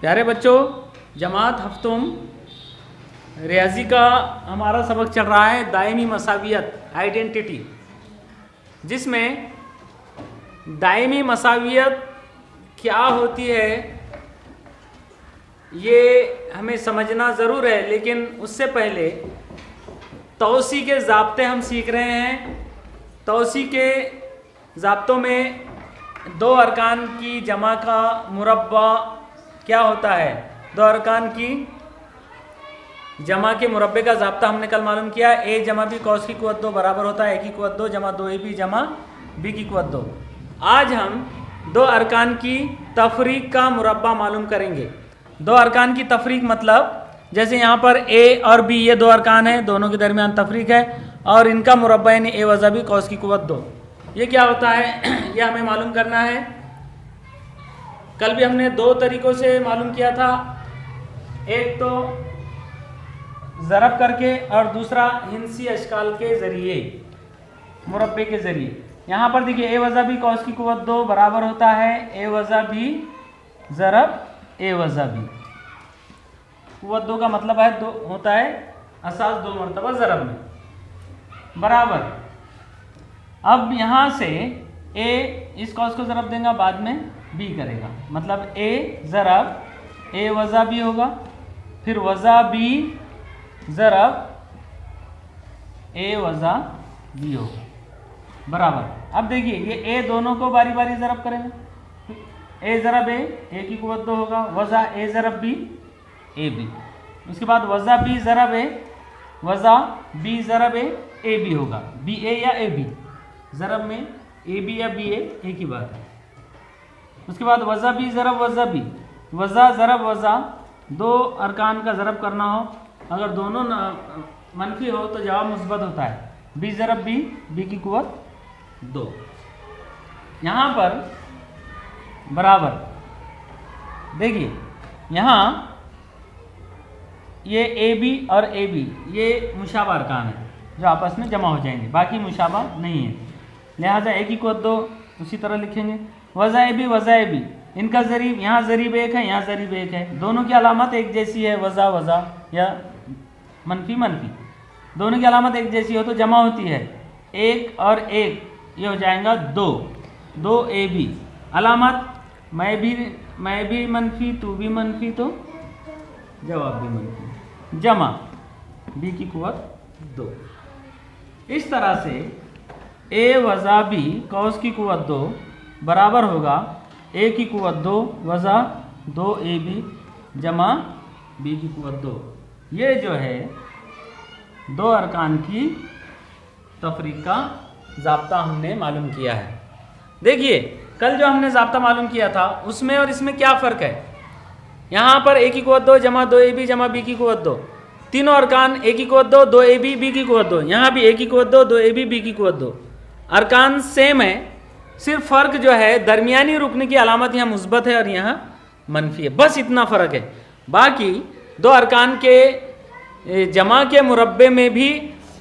प्यारे बच्चों, जमात हफ्तुम रियाजी का हमारा सबक चल रहा है दायमी मसावियत आइडेंटिटी, जिसमें दायमी मसावियत क्या होती है ये हमें समझना ज़रूर है, लेकिन उससे पहले तौसी के ज़ाब्ते हम सीख रहे हैं। तौसी के ज़ाब्तों में दो अरकान की जमा का मुरब्बा क्या होता है। दो अरकान की जमा के मुरब्बे का ज़ाब्ता हमने कल मालूम किया। ए जमा बी कौस की कुव्वत 2 बराबर होता है ए की कुव्वत 2 जमा 2 ए बी जमा बी की कुव्वत 2। आज हम दो अरकान की तफरीक का मुरब्बा मालूम करेंगे। दो अरकान की तफरीक मतलब जैसे यहाँ पर ए और बी ये दो अरकान हैं, दोनों के दरमियान तफरीक है और इनका मुरब्बा यानी ए वज़ा बी कौस की कुव्वत 2। ये क्या होता है ये हमें मालूम करना है। कल भी हमने दो तरीक़ों से मालूम किया था, एक तो ज़रब करके और दूसरा हिंसी अशकाल के ज़रिए, मुरब्बे के ज़रिए। यहाँ पर देखिए ए वज़ा बी कौस की कुव्वत 2 बराबर होता है ए वज़ा बी ज़रब ए वज़ा बी। कुव्वत 2 का मतलब है दो होता है असास 2 मरतबा ज़रब में बराबर। अब यहाँ से ए इस कौस को ज़रब देगा, बाद में बी करेगा, मतलब ए ज़रब ए वज़ा बी होगा, फिर वज़ा बी ज़रब ए वज़ा बी होगा बराबर। अब देखिए ये ए दोनों को बारी बारी ज़रब करेंगे। ए ज़रब ए की कुव्वत 2 होगा, वज़ा ए ज़रब बी ए बी। उसके बाद वज़ा बी ज़रब ए वज़ा बी ज़रब ए बी होगा, बी ए या ए बी। ज़रब में ए बी या बी ए एक ही बात है। उसके बाद वज़ा बी ज़रब वज़ा बी, वज़ा ज़रब वज़ा, दो अरकान का ज़रब करना हो, अगर दोनों मनफी हो तो जवाब मुस्बत होता है। बी ज़रब बी, बी की कुव्वत 2। यहाँ पर बराबर देखिए, यहाँ ये ए बी और ए बी ये मुशाबा अरकान है जो आपस में जमा हो जाएंगे, बाकी मुशाबा नहीं है, लिहाजा ए की कुव्वत 2 उसी तरह लिखेंगे। वज़ा ए बी, इनका ज़रीब, यहाँ ज़रीब एक है यहाँ ज़रीब एक है, दोनों की अलामत एक जैसी है, वज़ा वज़ा या मनफी मनफी, दोनों की अलामत एक जैसी हो तो जमा होती है। एक और एक ये हो जाएगा 2, 2 ए बी। अलामत मैं भी मनफी तू भी मनफी तो जवाब भी मनफी, जमा बी की कुव्वत 2। इस तरह से ए वज़ा बी कौस की कुव्वत 2 बराबर होगा ए की कुव्वत 2 वज़ा 2 ए बी जमा बी की कुव्वत 2। ये जो है दो अरकान की तफरीक का ज़ाब्ता हमने मालूम किया है। देखिए कल जो हमने ज़ाब्ता मालूम किया था उसमें और इसमें क्या फ़र्क है। यहाँ पर ए की कुव्वत 2 जमा 2 ए बी जमा बी की कुव्वत 2, तीनों अरकान ए की कुव्वत 2 2 ए बी बी की कुव्वत 2, यहाँ भी ए की कुव्वत 2 2 ए बी बी की कुव्वत 2, अरकान सेम है, सिर्फ फ़र्क जो है दरमियानी रुकने की अलामत यहाँ मुस्बत है और यहाँ मनफी है, बस इतना फ़र्क है। बाकी दो अरकान के जमा के मुरब्बे में भी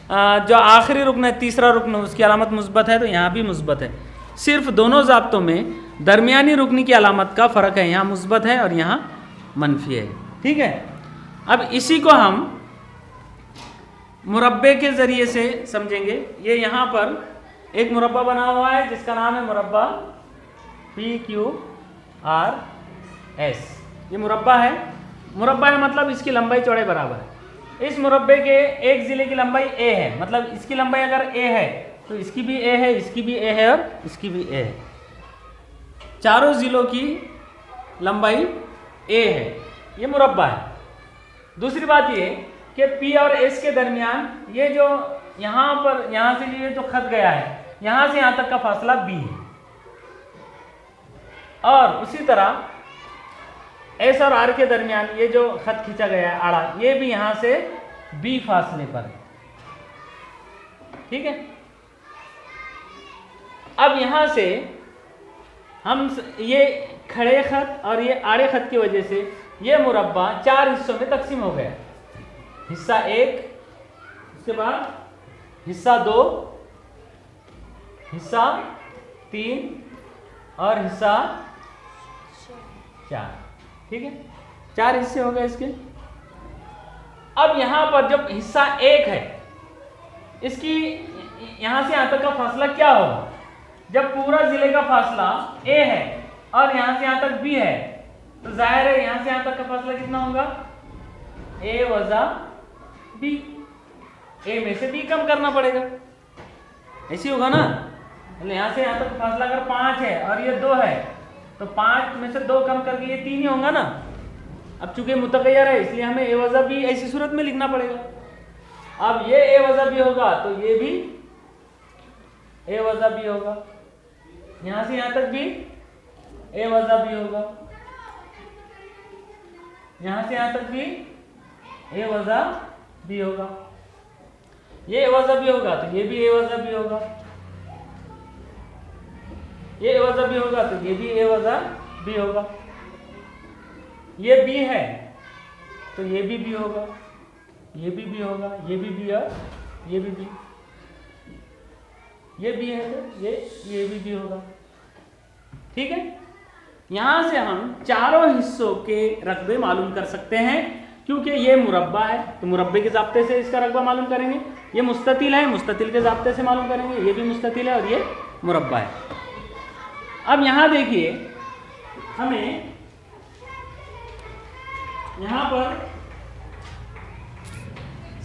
जो आखिरी रुकन है, तीसरा रुकन, उसकी अलामत मुस्बत है तो यहाँ भी मुस्बत है। सिर्फ दोनों ज़ाब्तों में दरमियानी रुकनी की अलामत का फ़र्क है, यहाँ मुस्बत है और यहाँ मनफी है। ठीक है, अब इसी को हम मुरब्बे के ज़रिए से समझेंगे। ये यहाँ पर एक मुरब्बा बना हुआ है जिसका नाम है मुरब्बा पी क्यू आर एस। ये मुरब्बा है मतलब इसकी लंबाई चौड़ाई बराबर है। इस मुरब्बे के एक ज़िले की लंबाई ए है, मतलब इसकी लंबाई अगर ए है तो इसकी भी ए है, इसकी भी ए है और इसकी भी ए है। चारों ज़िलों की लंबाई ए है, ये मुरब्बा है। दूसरी बात ये कि पी और एस के दरमियान ये जो यहाँ से ये जो खत गया है, यहाँ से यहाँ तक का फासला बी है, और उसी तरह एस और आर के दरमियान ये जो खत खींचा गया है आड़ा, ये भी यहाँ से बी फासले पर है। ठीक है, अब यहाँ से हम ये खड़े खत और ये आड़े खत की वजह से ये मुरब्बा 4 हिस्सों में तकसीम हो गया। हिस्सा 1, उसके बाद हिस्सा 2, हिस्सा 3 और हिस्सा 4। ठीक है, 4 हिस्से हो गए इसके। अब यहां पर जब हिस्सा 1 है, इसकी यहां से यहां तक का फासला क्या होगा? जब पूरा जिले का फासला A है और यहां से यहां तक B है, तो जाहिर है यहां से यहां तक का फासला कितना होगा? A वजा B। A में से B कम करना पड़ेगा, ऐसी होगा ना। मतलब यहां से यहां तक फासला अगर 5 है और ये 2 है, तो 5 में से 2 कम करके ये 3 ही होगा ना। अब चूंकि मुतगय्यर है इसलिए हमें A वजा B ऐसी सूरत में लिखना पड़ेगा। अब ये A वजा B होगा तो ये भी A वजा B होगा, यहां से यहां तक भी A वजा B होगा, यहां से यहां तक भी A वजा B होगा। ये A वजा B होगा तो ये भी A वजा B होगा, ये A वजा B होगा तो ये भी A वजा B होगा। ये B है तो ये भी B होगा, ये भी B होगा, ये भी B और ये भी B। ये B है तो ये भी B होगा। ठीक है, यहां से हम चारों हिस्सों के रकबे मालूम कर सकते हैं। क्योंकि ये मुरब्बा है तो मुरब्बे के ज़ाब्ते से इसका रकबा मालूम करेंगे। ये मुस्ततिल है, मुस्ततिल के ज़ाब्ते से मालूम करेंगे। ये भी मुस्ततिल है और ये मुरब्बा है। अब यहां देखिए, हमें यहां पर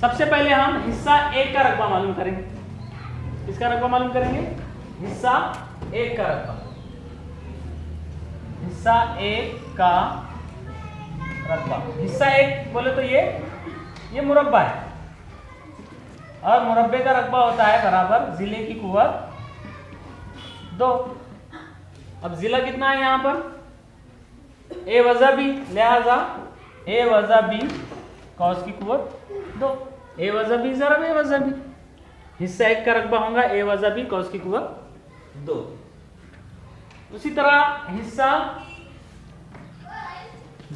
सबसे पहले हम हिस्सा 1 का रकबा मालूम करेंगे। किसका रकबा मालूम करेंगे? हिस्सा 1 का रकबा। हिस्सा 1 का रकबा, हिस्सा 1 बोले तो ये मुरब्बा है और मुरब्बे का रकबा होता है बराबर जिले की कुव्वत 2। अब जिला कितना है यहाँ पर? A वजा B, लिहाजा A वजा B कॉस की कुव्वत 2। A वजा B जरा A वजा B, हिस्सा 1 का रकबा होगा A वजा B कॉस की कुव्वत 2। उसी तरह हिस्सा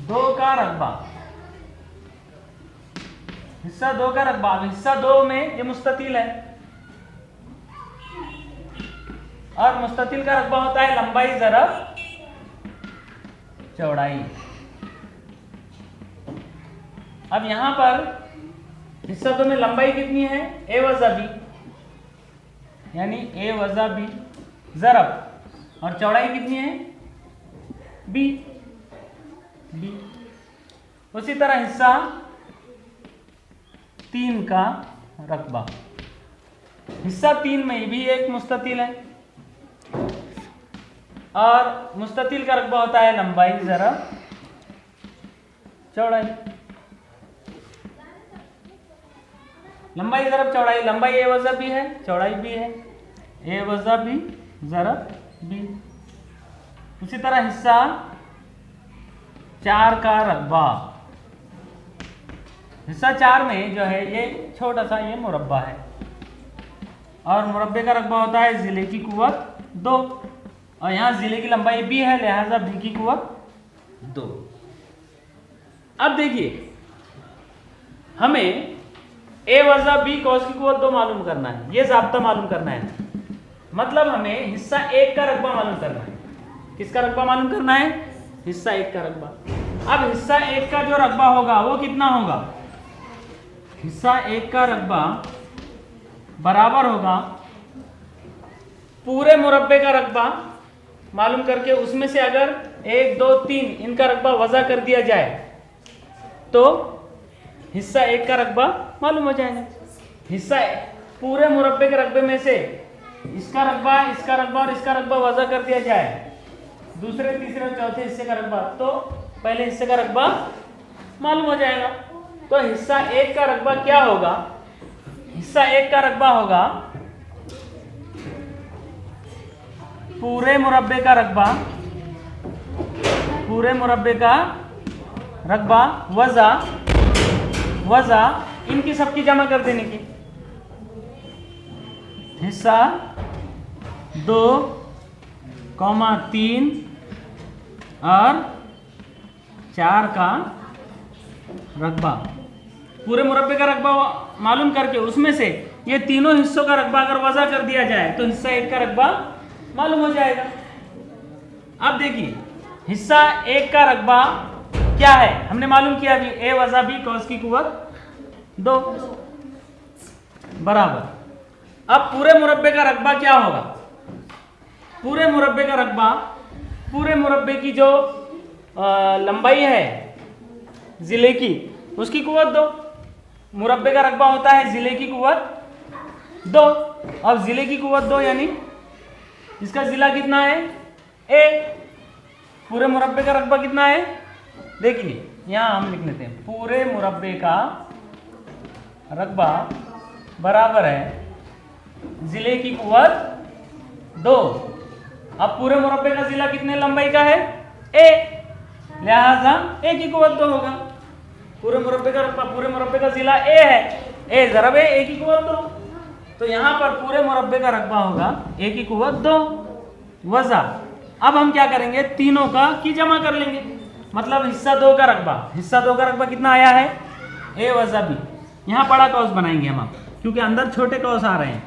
2 का रकबा, हिस्सा 2 का रकबा। हिस्सा 2 में ये मुस्ततिल है और मुस्ततिल का रकबा होता है लंबाई ज़रब चौड़ाई। अब यहां पर हिस्सा 2 में लंबाई कितनी है? A वजा B, यानी A वजा B ज़रब, और चौड़ाई कितनी है? B। उसी तरह हिस्सा 3 का रकबा, हिस्सा 3 में भी एक मुस्ततिल है और मुस्ततिल का रकबा होता है लंबाई ज़रब चौड़ाई। लंबाई ज़रब चौड़ाई, लंबाई A वजा B है, चौड़ाई B है, A वजा B ज़रब B। उसी तरह हिस्सा 4 का रकबा, हिस्सा 4 में जो है ये छोटा सा ये मुरब्बा है और मुरब्बे का रकबा होता है जिले की कुव्वत 2 और यहाँ जिले की लंबाई B है, लिहाजा B की कुव्वत 2। अब देखिए, हमें A वजा B कॉस की कुव्वत 2 मालूम करना है, ये ज़ाब्ता मालूम करना है। मतलब हमें हिस्सा 1 का रकबा मालूम करना है। किसका रकबा मालूम करना है? हिस्सा 1 का रकबा। अब हिस्सा 1 का जो रकबा होगा वो कितना होगा? हिस्सा 1 का रकबा बराबर होगा पूरे मुरब्बे का रकबा मालूम करके उसमें से अगर 1 2 3 इनका रकबा वज़ा कर दिया जाए तो हिस्सा 1 का रकबा मालूम हो जाएगा। हिस्सा पूरे मुरब्बे के रकबे में से इसका रकबा, इसका रकबा और इसका रकबा वज़ा कर दिया जाए, दूसरे तीसरे और चौथे हिस्से का रकबा, तो पहले हिस्से का रकबा मालूम हो जाएगा। तो हिस्सा 1 का रकबा क्या होगा? हिस्सा 1 का रकबा होगा पूरे मुरब्बे का रकबा, पूरे मुरब्बे का रकबा वज़ा वज़ा इनकी सबकी जमा कर देने की। हिस्सा 2, 3 और 4 का रकबा, पूरे मुरब्बे का रकबा मालूम करके उसमें से ये तीनों हिस्सों का रकबा अगर वज़ा कर दिया जाए तो हिस्सा 1 का रकबा मालूम हो जाएगा। अब देखिए, हिस्सा 1 का रकबा क्या है, हमने मालूम किया अभी, ए वजा बी कॉस की कुव्वत 2 बराबर। अब पूरे मुरब्बे का रकबा क्या होगा, पूरे मुरब्बे का रकबा, पूरे मुरब्बे की जो लंबाई है जिले की, उसकी कुव्वत 2। मुरब्बे का रकबा होता है जिले की कुव्वत 2। अब जिले की कुव्वत 2 यानी इसका जिला कितना है, ए। पूरे मुरब्बे का रकबा कितना है, देखिए यहां हम लिख लेते हैं, पूरे मुरब्बे का रकबा बराबर है जिले की कुव्वत 2। अब पूरे मुरब्बे का जिला कितने लंबाई का है, ए, लिहाजा ए की कुव्वत 2 होगा। पूरे मुरब्बे का रकबा, पूरे मुरब्बे का जिला ए है, ए ज़रब ए की कुव्वत 2, तो यहां पर पूरे मुरब्बे का रकबा होगा ए की कुव्वत 2 वजा। अब हम क्या करेंगे, तीनों का की जमा कर लेंगे, मतलब हिस्सा 2 का रकबा, हिस्सा 2 का रकबा कितना आया है, ए वजा बी। यहाँ बड़ा कौस बनाएंगे हम, क्योंकि अंदर छोटे कौस आ रहे हैं।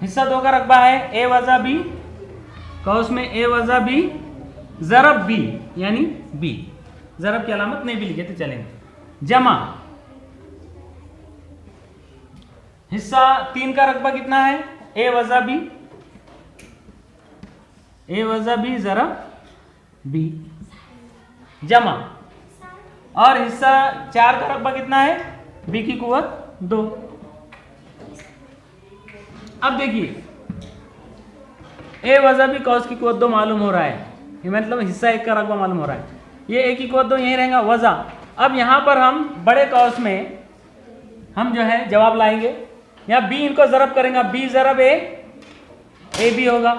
हिस्सा 2 का रकबा है ए वजा बी, कौस में ए वजा बी ज़रब बी, यानी बी, ज़रब की अलामत नहीं भी लिखे तो चलेंगे, जमा हिस्सा 3 का रकबा कितना है, ए वजा बी, ए वजा बी ज़रब बी, जमा, और हिस्सा 4 का रकबा कितना है, बी की कुव्वत 2। अब देखिए ए वजा बी कॉस की कुव्वत 2 मालूम हो रहा है, ये मतलब हिस्सा 1 का रकबा मालूम हो रहा है, ये ए की कुव्वत 2 यही रहेगा वजा। अब यहाँ पर हम बड़े कौस में हम जो है जवाब लाएंगे, यहाँ बी इनको ज़रब करेंगे, बी ज़रब ए बी होगा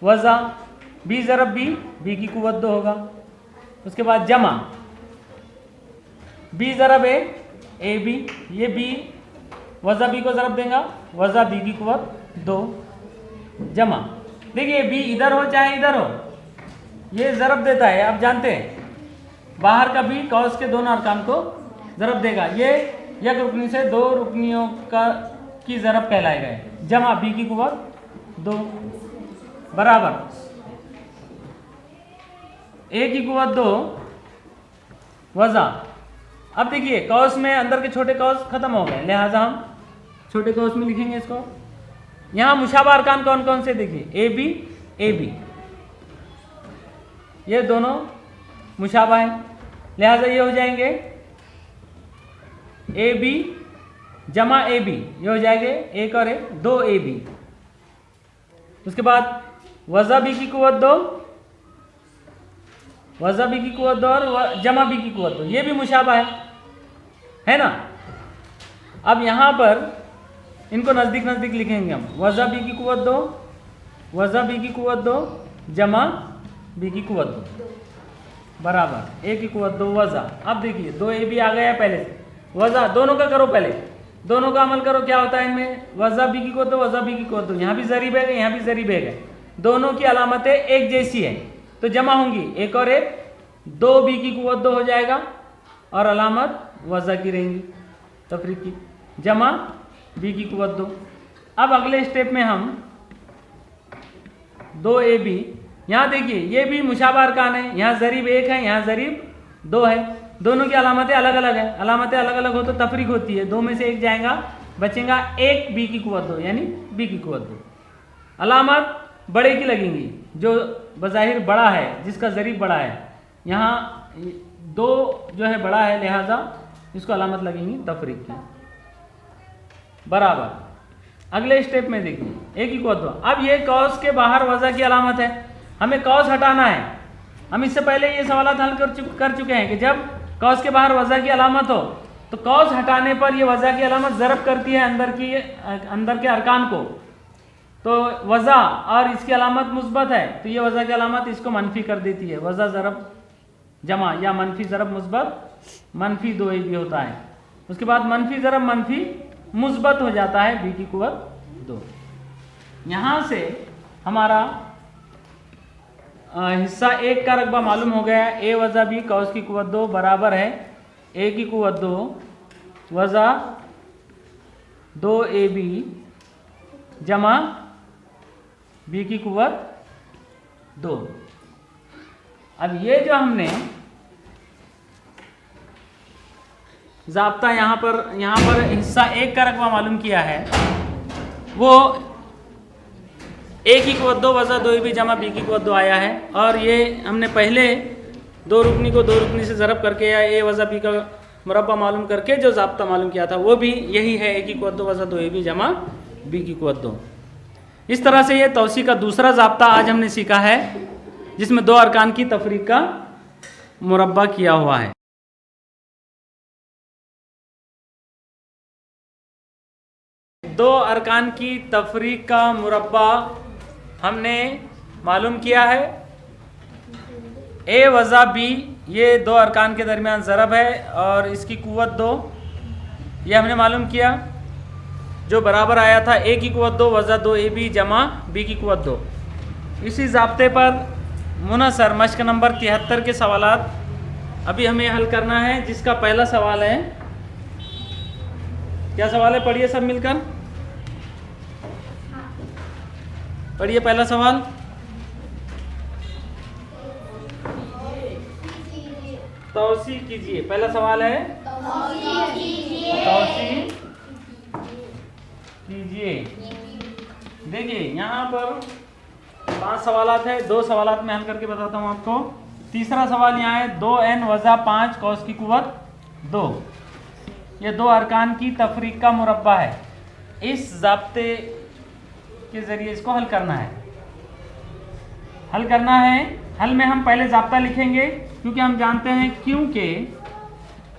वजा, बी ज़रब बी की कुव्वत 2 होगा। उसके बाद जमा बी ज़रब ए बी, ये बी वजा बी को ज़रब देगा, वजा बी की कुव्वत 2 जमा, देखिए बी इधर हो चाहे इधर हो ये ज़रब देता है, आप जानते हैं बाहर का बी कौस के दोनों अरकान को ज़रब देगा, ये एक रुकनी से 2 रुकनियों का की ज़रब कहलाएगा, जमा बी की कुव्वत 2 बराबर ए की कुव्वत 2 वजा। अब देखिए कौस में अंदर के छोटे कौस खत्म हो गए, लिहाजा हम छोटे कौस में लिखेंगे इसको। यहाँ मुशाबा अरकान कौन कौन से, देखिए ए बी, ये दोनों मुशाबा है, लिहाजा ये हो जाएंगे ए बी जमा ए बी, ये हो जाएंगे 1 और 1 2 ए बी। उसके बाद वजा बी की कुव्वत 2, वजा बी की कुव्वत 2 और जमा बी की कुव्वत 2, ये भी मुशाबा है ना। अब यहाँ पर इनको नज़दीक नज़दीक लिखेंगे हम, वजा बी की कुव्वत 2, वजा बी की कुव्वत 2 जमा बी की कुव्वत 2 बराबर ए की कुव्वत 2 वजा। अब देखिए 2 ए बी आ गया पहले से, वजा दोनों का करो, पहले दोनों का अमल करो, क्या होता है इनमें, वजा बी की कुव्वत 2 वजा बी की कुव्वत 2, यहाँ भी ज़रीब है यहाँ भी ज़रीब है, दोनों की अलामतें एक जैसी है तो जमा होंगी, 1 और 1 2 बी की कुव्वत 2 हो जाएगा और अलामत वजा की रहेंगी तफरीक की, जमा बी की कुव्वत 2। अब अगले स्टेप में हम 2 ए बी, यहाँ देखिए ये भी मुशाबा अरकान है, यहाँ ज़रीब 1 है यहाँ ज़रीब 2 है, दोनों की अलामतें अलग अलग है, अलामतें अलग अलग हो तो तफरीक होती है, 2 में से 1 जाएगा, बचेगा 1 बी की कुव्वत 2 यानी बी की कुव्वत 2। अलामत बड़े की लगेंगी, जो बज़ाहिर बड़ा है जिसका ज़रीब बड़ा है, यहाँ 2 जो है बड़ा है, लिहाजा इसको अलामत लगेंगी तफरीक की बराबर। अगले स्टेप में देखिए ए की कुव्वत 2, अब ये कौस के बाहर वज़ा की अलामत है, हमें कौस हटाना है। हम इससे पहले ये सवाल हल कर चुके हैं कि जब कौस के बाहर वज़ा की अलामत हो तो कौस हटाने पर ये वज़ा की अलामत ज़रब करती है अंदर के अरकान को, तो वज़ा और इसकी अलामत मुस्बत है तो ये वज़ा की अलामत इसको मनफी कर देती है, वज़ा ज़रब जमा या मनफी ज़रब मुस्बत मनफी 2 भी होता है। उसके बाद मनफी ज़रब मनफी मुस्बत हो जाता है बी की कुव्वत 2। यहाँ से हमारा हिस्सा 1 का रकबा मालूम हो गया, ए वज़ा बी कौस की कुव्वत 2 बराबर है ए की कुव्वत 2 वज़ा 2 ए बी जमा बी की कुव्वत 2। अब ये जो हमने ज़ाब्ता यहाँ पर हिस्सा 1 का रकबा मालूम किया है, वो ए की कुव्वत 2 वज़ा 2ab जमा बी की कुव्वत 2 आया है। और ये हमने पहले 2 रुकनी को 2 रुकनी से ज़रब करके या ए वज़ा बी का मुरब्बा मालूम करके जो ज़ाब्ता मालूम किया था वो भी यही है, ए की कुव्वत 2 वज़ा 2ab जमा बी की कुव्वत 2। इस तरह से ये तौसी का दूसरा ज़ाब्ता आज हमने सीखा है, जिसमें 2 अरकान की तफरीक का मुरब्बा किया हुआ है। दो अरकान की तफरीक का मुरब्बा हमने मालूम किया है। ए वज़ा बी ये 2 अरकान के दरमियान ज़रब है और इसकी कुव्वत 2 ये हमने मालूम किया, जो बराबर आया था ए की कुव्वत 2 वज़ा 2ab जमा बी की कुव्वत 2। इसी ज़ाब्ते पर मुनसर मश्क नंबर 73 के सवालात अभी हमें हल करना है, जिसका पहला सवाल है, क्या सवाल है पढ़िए सब मिलकर, पढ़िए पहला सवाल। तौसी कीजिए, पहला सवाल है तौसी कीजिए। देखिए यहाँ पर 5 सवालात है, 2 सवालात में हल करके बताता हूँ आपको। तीसरा सवाल यहाँ है 2n वज़ा 5 कॉस की कुव्वत 2। ये 2 अरकान की तफरीक का मुरब्बा है। इस ज़ाब्ते के ज़रिए इसको हल करना है। हल में हम पहले ज़ाब्ता लिखेंगे, क्योंकि हम जानते हैं क्योंकि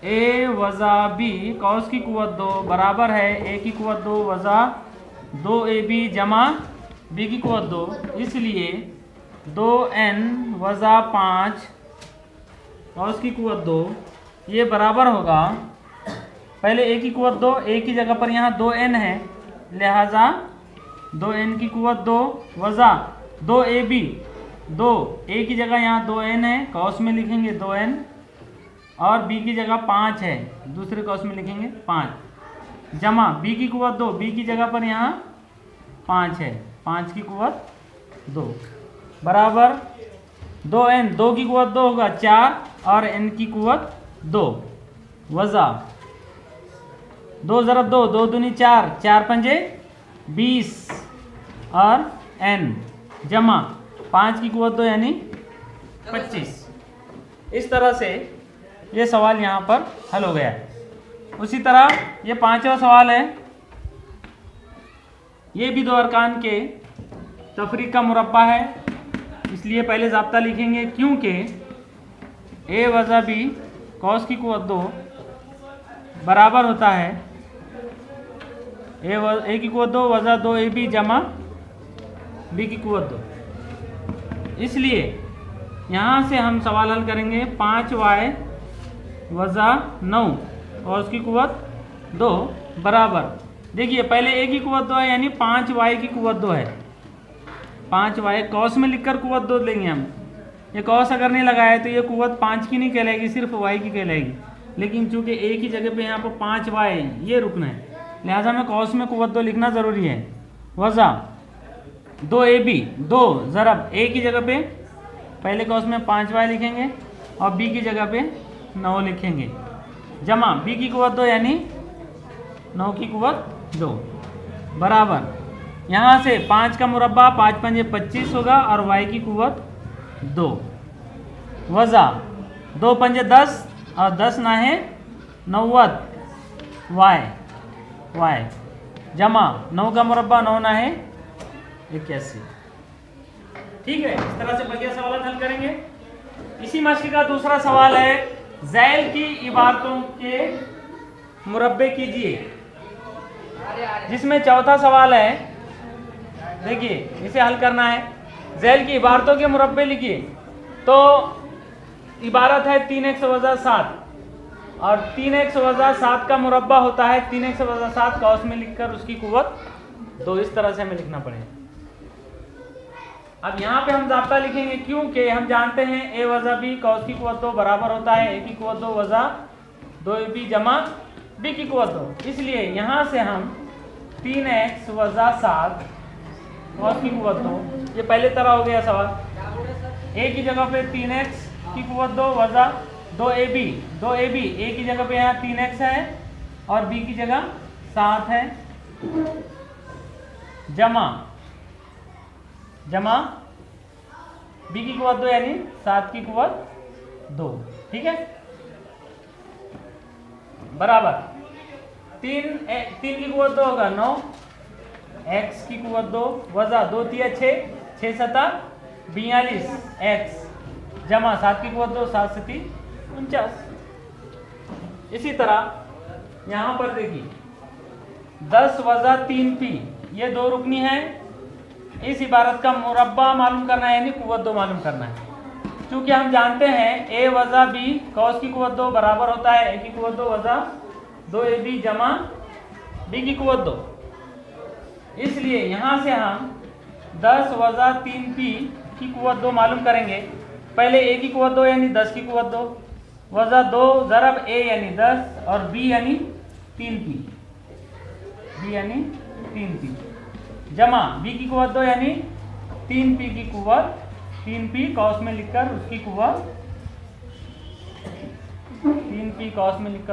ए वज़ा बी कॉस की कुव्वत 2 बराबर है ए की कुव्वत 2 वज़ा 2ab जमा बी की कुव्वत 2, इसलिए 2n वज़ा 5 कॉस की कुव्वत 2 ये बराबर होगा, पहले ए की कुव्वत 2, ए की जगह पर यहाँ 2n है, लिहाजा 2n की कुव्वत 2 वज़ा 2ab 2, ए की जगह यहाँ 2n है, कॉस में लिखेंगे 2n, और बी की जगह 5 है, दूसरे कॉस में लिखेंगे 5, जमा बी की कुव्वत 2, बी की जगह पर यहाँ 5 है, 5 की कुव्वत 2 बराबर 2n, 2 की कुव्वत 2 होगा 4 और n की कुव्वत 2 वज़ा 2 ज़रब 2, 2 दूनी 4, 4 पंजे 20 और n जमा 5 की कुव्वत 2 यानी 25। इस तरह से ये सवाल यहाँ पर हल हो गया है। उसी तरह ये 5वां सवाल है, ये भी 2 अरकान के तफरीक का मुरब्बा है, इसलिए पहले ज़ाब्ता लिखेंगे, क्योंकि ए वज़ा बी कॉस की कुव्वत 2 बराबर होता है ए की कुव्वत 2 वज़ा 2ab जमा बी की कुव्वत 2। इसलिए यहाँ से हम सवाल हल करेंगे 5y वज़ा 9 और उसकी कुव्वत 2 बराबर, देखिए पहले ए की कुव्वत 2 है यानी 5y की कुव्वत 2 है, 5y कॉस में लिखकर कुव्वत 2 लेंगे हम। ये कॉस अगर नहीं लगाया तो ये कुव्वत 5 की नहीं कहलाएगी, सिर्फ y की कहलाएगी, लेकिन चूंकि a की जगह पे यहाँ पर 5y ये रुकना है, लिहाजा में कॉस में कुव्वत 2 लिखना ज़रूरी है। वज़ा 2ab 2 ज़रब a की जगह पे पहले कॉस में 5y लिखेंगे और b की जगह पे 9 लिखेंगे, जमा b की कुव्वत 2 यानी 9 की कुव्वत 2 बराबर, यहाँ से 5 का मुरब्बा 5 पंजे 25 होगा और y की कुव्वत 2 वज़ा 2 पंजे 10 और 10 ना है 90 y जमा 9 का मुरब्बा 9 ना है 81। ठीक है, इस तरह से बकिया सवाल हल करेंगे। इसी मश्क का दूसरा सवाल है, ज़ैल की इबारतों के मुरब्बे कीजिए, जिसमें चौथा सवाल है, देखिए इसे हल करना है। ज़ैल की इबारतों के मुरब्बे लिखिए, तो इबारत है 3x वज़ा 7 और 3x वज़ा 7 का मुरब्बा होता है 3x वज़ा 7 कॉस में लिखकर उसकी कुव्वत 2, इस तरह से हमें लिखना पड़ेगा। अब यहाँ पे हम ज़ाब्ता लिखेंगे, क्योंकि हम जानते हैं ए वज़ा बी कॉस की कुव्वत 2 बराबर होता है ए की कुव्वत 2 वज़ा 2ab जमा बी की कुव्वत 2, इसलिए यहाँ से हम 3x वज़ा 7 कॉस की कुव्वत 2, ये पहले तरह हो गया सवाल, ए की जगह पे 3x की कुव्वत 2 वज़ा 2ab, a की जगह पे यहाँ 3x है और b की जगह 7 है, जमा b की कुवत 2 यानी 7 की कुवत 2, ठीक है, बराबर 3 की कुवत 2 होगा 9, x की कुवत 2 वजा 2 तिया 6, 6 सता 42 x जमा 7 की कुवत 2, 7 सती 49। इसी तरह यहाँ पर देखिए 10 वजा 3p, ये दो रुकनी है। इस इबारत का मुरब्बा मालूम करना है यानी कुवत 2 मालूम करना है। क्योंकि हम जानते हैं a वजा b कॉस की कुवत 2 बराबर होता है a की कुवत 2 वजा 2ab जमा b की कुवत 2। इसलिए यहाँ से हम 10 वजा 3p की कुवत 2 मालूम करेंगे। पहले a की कुवत 2 यानी 10 की कुवत 2 वजा 2 ज़रब a यानी 10 और b यानी 3p, जमा b की कुवत 2 यानी 3p की कुवत, 3p कॉस में लिखकर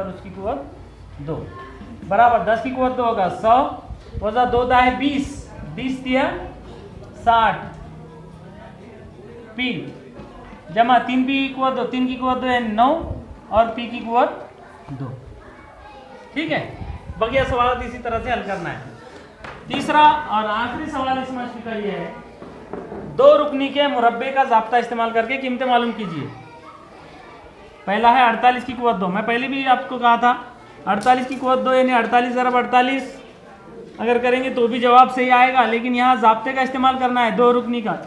उसकी कुवत 2 बराबर 10 की कुवत 2 होगा 100 वजा 2 दाए 20, 20 दिया 60 p जमा 3p की कुवत 2, 3 की कुवत 2 यानी 9 और p की कुवत 2, ठीक है। बकिया सवाल इसी तरह से हल करना है। तीसरा और आखिरी सवाल इस मश्क का ये है, दो रुकनी के मुरब्बे का ज़ाब्ता इस्तेमाल करके कीमतें मालूम कीजिए। पहला है 48 की कुवत 2, मैं पहले भी आपको कहा था 48 की कुवत 2 यानी 48 ज़रब 48 अगर करेंगे तो भी जवाब सही आएगा, लेकिन यहाँ ज़ाब्ते का इस्तेमाल करना है दो रुकनी का।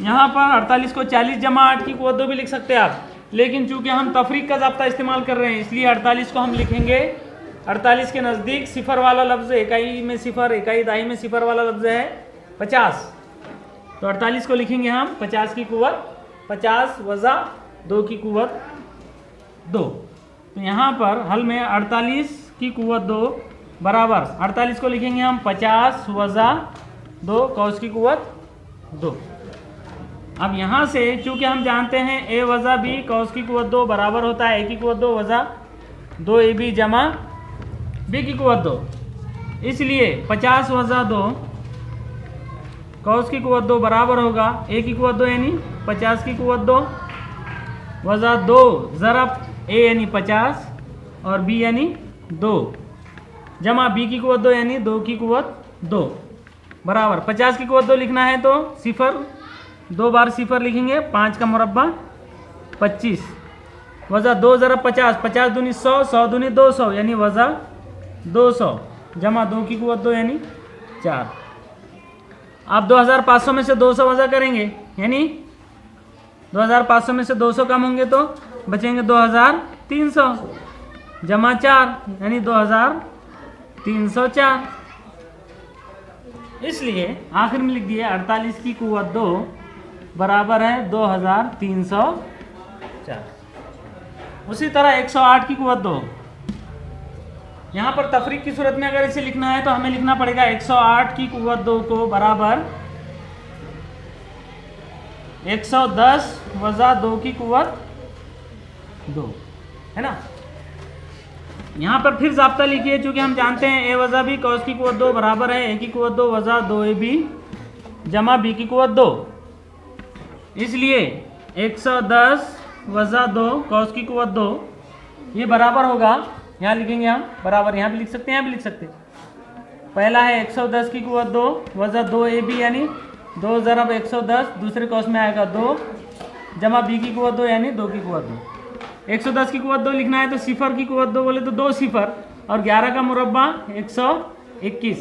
यहाँ पर 48 को 40 जमा 8 की कुवत 2 भी लिख सकते हैं आप, लेकिन चूंकि हम तफरीक का ज़ाब्ता इस्तेमाल कर रहे हैं इसलिए 48 को हम लिखेंगे 48 के नज़दीक सिफर वाला लफ्ज़, इकाई में सिफर, इकाई दाई में सिफर वाला लफ्ज़ है 50, तो 48 को लिखेंगे हम 50 की कुवत 50 वज़ा 2 की कुवत 2। तो यहाँ पर हल में 48 की कुवत 2 बराबर 48 को लिखेंगे हम 50 वज़ा 2 कौस की कुवत 2। अब यहाँ से चूंकि हम जानते हैं a वज़ा b कौस की कुवत 2 बराबर होता है a की कुवत 2 वज़ा 2ab जमा b की कुवत 2, इसलिए 50 वज़ा 2 कौस की कुवत 2 बराबर होगा a की कुवत 2 यानी 50 की कुवत 2 वज़ा 2 ज़रब a यानी 50 और b यानी 2 जमा b की कुवत 2 यानी 2 की कुवत 2 बराबर 50 की कुवत 2 लिखना है तो सिफर 2 बार सिफर लिखेंगे, 5 का मुरब्बा 25 वज़ा 2 ज़रब 50, 50 दूनी 100, 100 दूनी 200 यानी वज़ा 200 जमा 2 की कुवत 2 यानी 4। आप 2500 में से 200 वज़ा करेंगे यानी 2500 में से 200 कम होंगे तो बचेंगे 2300 जमा 4 यानी 2304। इसलिए आखिर में लिख दिए 48 की कुवत 2 बराबर है 2304। उसी तरह 108 की कुवत 2, यहाँ पर तफरीक की सूरत में अगर इसे लिखना है तो हमें लिखना पड़ेगा 108 की कुवत 2 को बराबर 110 वज़ा 2 की कुवत 2, है ना। यहाँ पर फिर ज़ाब्ता लिखिए, चूँकि हम जानते हैं a वज़ा b कौस की कुवत 2 बराबर है a की कुवत 2 वज़ा 2ab जमा b की कुवत 2, इसलिए 110 वज़ा 2 कौस की कुवत 2 ये बराबर होगा, यहाँ लिखेंगे हम बराबर, यहाँ भी लिख सकते हैं, यहाँ भी लिख सकते हैं। पहला है 110 की कुवत 2 वज़ा 2ab यानी 2 ज़रब 110, दूसरे कौस में आएगा 2 जमा b की कुवत 2 यानी 2 की कुवत 2। 110 की कुवत 2 लिखना है तो सिफर की कुवत 2 बोले तो 2 सिफर और 11 का मुरब्बा 121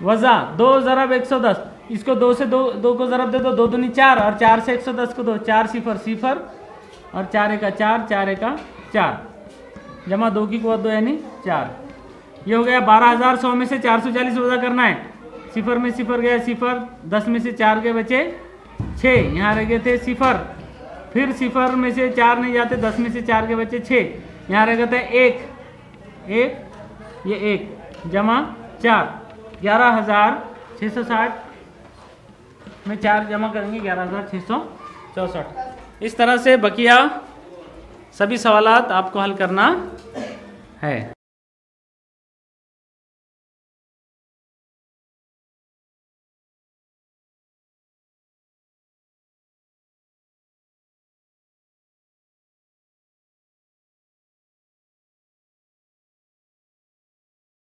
वज़ा 2 ज़रब 110, इसको 2 से 2 को ज़रब दे दो, 2 दूनी 4 और 4 से 110 को 2, 4 सिफर सिफर और 4 एका 4, 4 एका 4 जमा 2 की कुवत 2 यानी 4। ये हो गया 12100 में से 440 वज़ा करना है, सिफर में सिफर गया सिफर, 10 में से 4 के बचे 6, यहाँ रह गए थे सिफर, फिर सिफर में से 4 नहीं जाते, 10 में से 4 के बचे 6, यहाँ रह गए थे 1 ये 1 जमा 4, 11660 में 4 जमा करेंगे 11664। इस तरह से बकिया सभी सवालात आपको हल करना है।